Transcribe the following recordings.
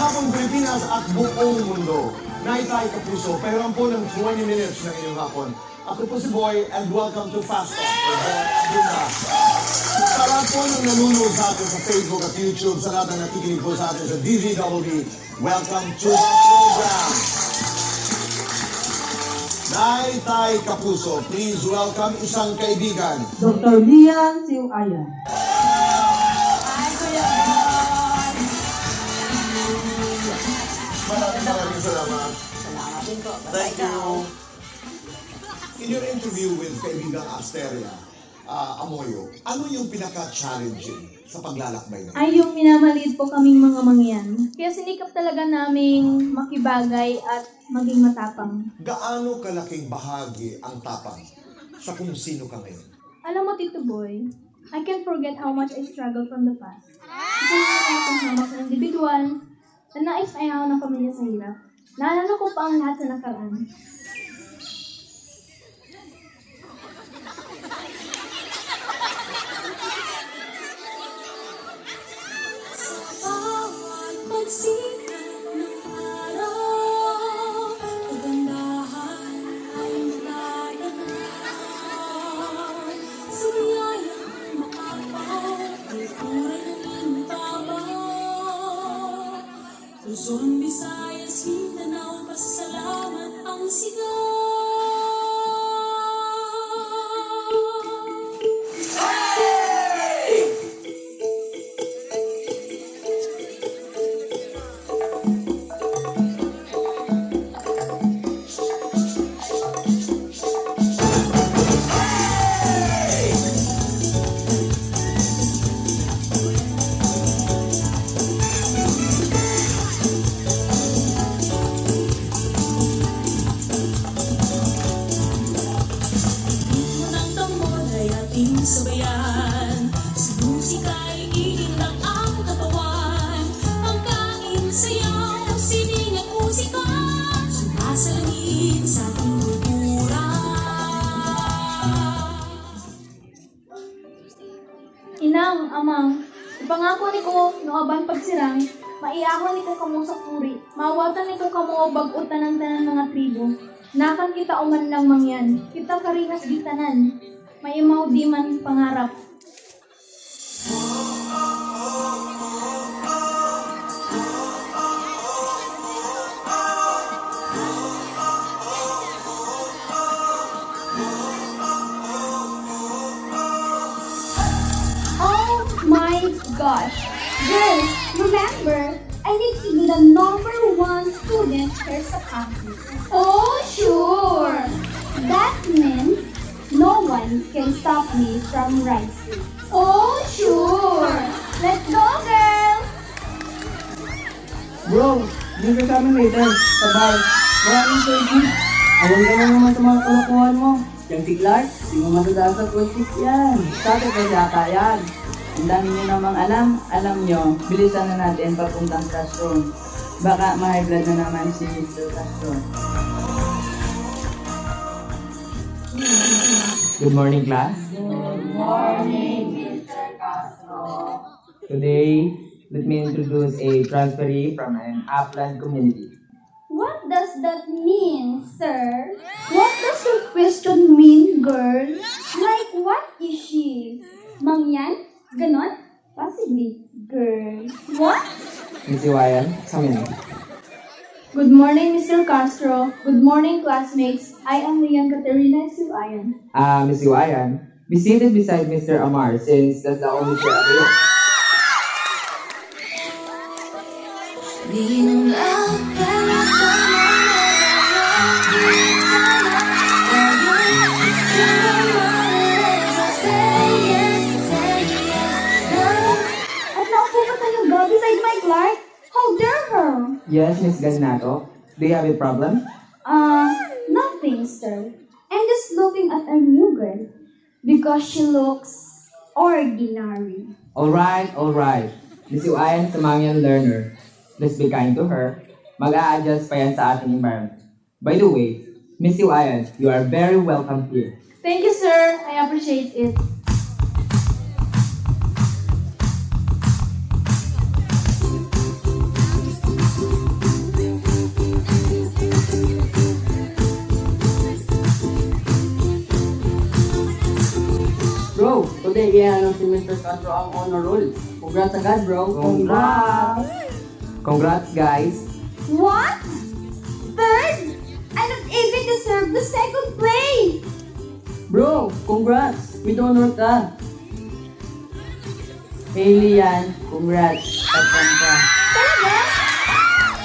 hapon Pilipinas at buong mundo. Naitay Kapuso, pahiram po ng 20 minutes ng inyong hapon. Ako po si Boy and welcome to Fast Talk with Boy Abunda. Sa lahat po ng nanonood sa atin sa Facebook at YouTube, sa lahat ng nakikinig po sa atin sa DZWB, welcome to the program. Naitay Kapuso, please welcome isang kaibigan. Dr. Lian Siuayan. Maraming salamat. Salamat din po. Basta Thank ikaw. you. In your interview with kaibigang Asteria Amoyo, ano yung pinaka-challenging sa paglalakbay na? Ay yung minamaliit po kaming mga mangyan. Kaya sinikap talaga naming makibagay at maging matapang. Gaano kalaking bahagi ang tapang sa kung sino ka ngayon? Alam mo, Tito Boy, I can't forget how much I struggled from the past. Ito yung akong hamak ng individual na nais ayaw ng pamilya sa hirap. Naalala ko pa ang lahat sa nakaraan. Bawat pagsikat ng araw, kagandahan ay matanaw. Sa biyayang maapaw, kultura ng ibabaw. Luzon, Visayas, Mindanao, pasasalamat ang sigaw. Sabayan, sa musika ay iindak ang katawan. Pagkain, sayaw, sining at musika, sumasalangin sa ating kultura. Inang, amang, ipangako ni ko, noaban pagsirang, maiahon ni ko kamo sa puri, mawatan ni ko kamo bagutan ng tanan mga tribo. Nakan kita uman lang mangyan, kita karingas di tanan. May imaw di man pangarap. Oh my gosh! Girls, remember, I need to be the #1 student here sa campus. Oh, sure! That means no one can stop me from rising. Oh, sure! Let's go, girls! Bro, hindi ka kami later. Sabay. Maraming service. Awal ka na naman sa mga kalokohan mo. Yang si Clark, di mo matataas sa politics yan. Sabi ka yata yan. Ang dami nyo namang alam nyo, bilisan na natin papuntang classroom. Baka ma-high blood na naman si Mr. Castro. Good morning, class. Good morning, Mr. Castro. Today, let me introduce a transferee from an upland community. What does that mean, sir? What does your question mean, girl? Like, what is she? Mangyan? Ganon? Possibly. Girl. What? Miss Iwayan, come in. Good morning, Mr. Castro. Good morning, classmates. I am Lian Caterina Siuayan. Miss Iwayan, be seated beside Mr. Amar since that's the only chair available. Di nang lakad ka At naupo pa tayong girl beside my Clark? How dare her? Yes, Miss Gazinato. Do you have a problem? Nothing, sir. I'm just looking at a new girl because she looks ordinary. Alright. Miss Iwayan, Samangyan learner. Let's be kind to her. Mag-a-adjust pa yan sa ating environment. By the way, Miss Iwayan, you are very welcome here. Thank you, sir. I appreciate it. Today, i-announce si Mr. Castro ang honor roll. Congrats agad, bro. Congrats! Congrats, guys! What? Third? I don't even deserve the second place! Bro, congrats! With honor ka. Hey, Lian, congrats. Tatlan ka. Talaga?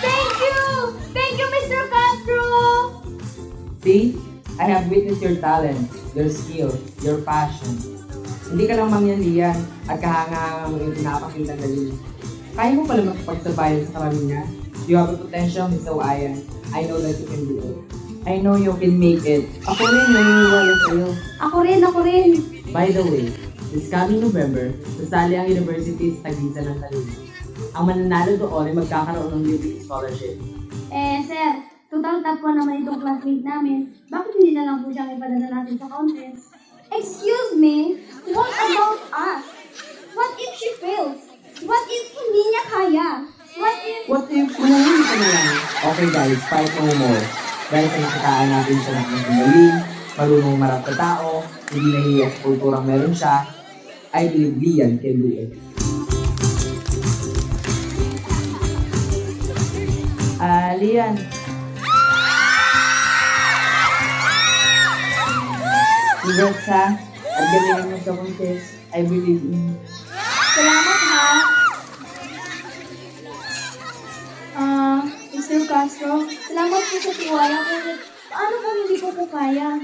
Thank you! Thank you, Mr. Castro! See? I have witnessed your talent, your skill, your passion. Hindi ka lang mangyanlian at kahanga-hanga mo yung pinapakita galing. Kaya mo pala makipagsabayan sa karamihan. You have a potential, Miss Ayan. I know that you can do it. I know you can make it. Ako rin, naniniwala sa'yo. Ako rin. By the way, this coming November, sasali ang University sa Taguig ng Talim. Ang mananalo doon ay magkakaroon ng Living Scholarship. Sir, total top 1 naman itong classmate namin. Bakit hindi na lang po siyang ipadala natin sa contest? Excuse me? What about us? What if she fails? What if hindi niya kaya? What if manahuli ka na lang? Okay guys, fight no more. Dahil sa nakataan natin siya ng magaling, marunong marap sa tao, hindi nahihiya sa kulturang meron siya, I believe Lian can do it. Lian. Congrats ha. At galingan mo sa contest. I believe in you. Salamat ha. Mr. Castro, salamat po sa tiwala ko. Paano kung hindi ko po kaya?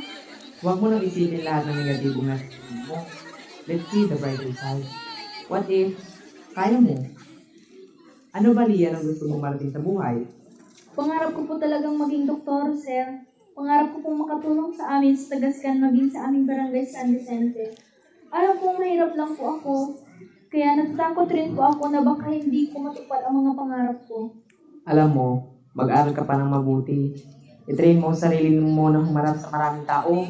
Huwag mo nang isipin lahat ng negatibong nasa mo. Let's see the brighter side. What if, kaya mo? Ano ba Lian ang gusto mong marating sa buhay? Pangarap ko po talagang maging doktor, sir. Pangarap ko pong makatulong sa amin sa Tagascan maging sa aming barangay San Vicente. Alam kong mahirap lang po ako. Kaya natatakot rin po ako na baka hindi ko matupad ang mga pangarap ko. Alam mo, mag-aral ka pa ng mabuti. I-train mo ang sarili mo na humarap sa maraming tao.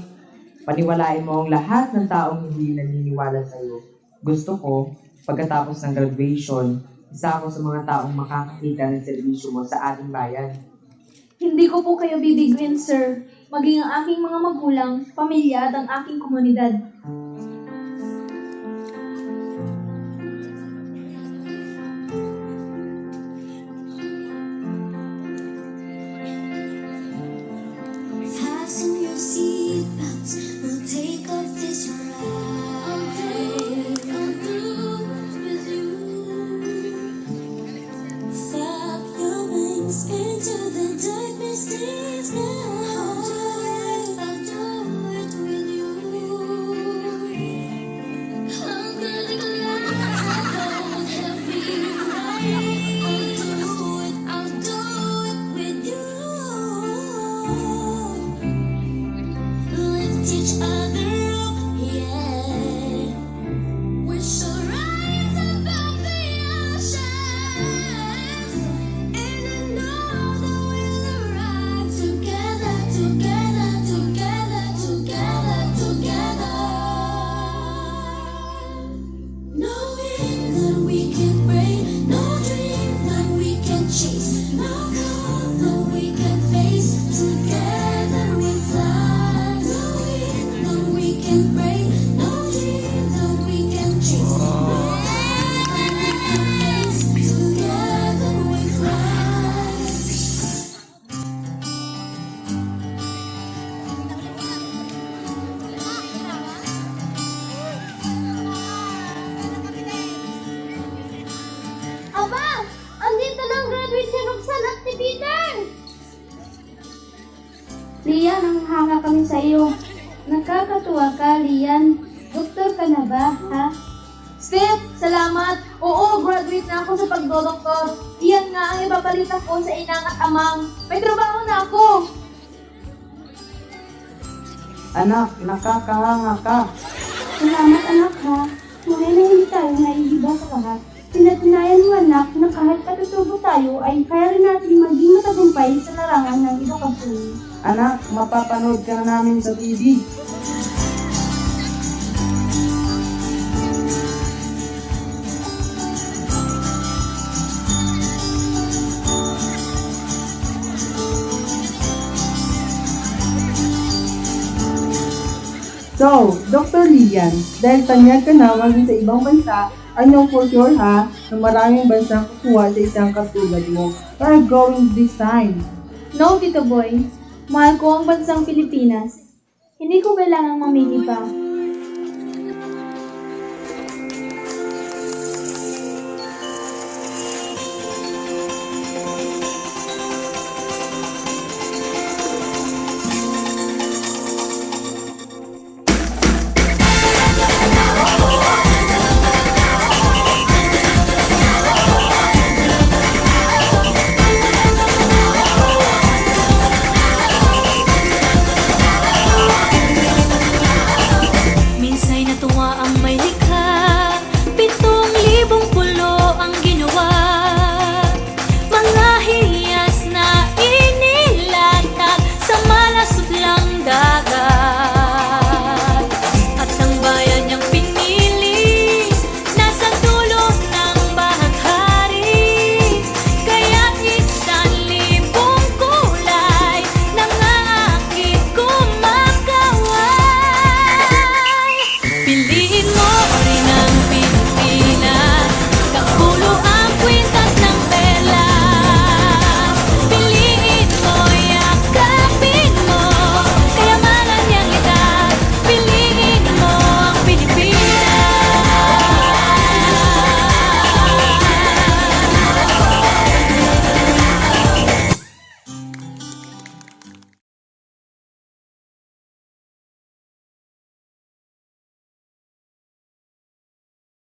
Paniwalain mo ang lahat ng taong hindi naniniwala sa iyo. Gusto ko, pagkatapos ng graduation, isa ako sa mga taong makakakita ng serbisyo mo sa ating bayan. Hindi ko po kayo bibiguin, sir. Maging ang aking mga magulang, pamilya at ang aking komunidad. Fasten your seatbelts, we'll take off this ride. I'm through with you. Flap your wings into the darkness, please now. I'll do it with you. Hunger like a lion, hold every right. I'll do it with you. Lift each other up, yeah. We shall rise above the oceans, and I know that we'll arrive together, together, together, together, together. Knowing that we can break, no dream that we can chase, no goal that we can face. Together we fly. Knowing that we can break, no dream that we can chase, no goal that we can face. Together we fly. Aba! Andito na ang graduate si Roxanne at si Peter! Lian, ang hanga kami sa iyo. Nakakatuwa ka, Lian. Doktor ka na ba, ha? Steph, salamat! Oo, graduate na ako sa pagdodoktor. Iyan nga ang ibabalita ko sa inang at amang. May trabaho na ako! Anak, nakakahanga ka. Salamat, anak, ha? Tunay na hindi tayo naiiba sa lahat. Pinatunayan mo, anak, na kahit katutubo tayo, ay kaya rin natin maging matagumpay sa larangan ng edukasyon. Anak, mapapanood ka na namin sa TV. So, Dr. Lilian, dahil tanyag ka na maging sa ibang bansa, I know for sure ha, na maraming bansang kukuha sa isang katulad mo. You are going this time. No, Tito Boy. Mahal ko ang bansang Pilipinas. Hindi ko kailangang mamili pa.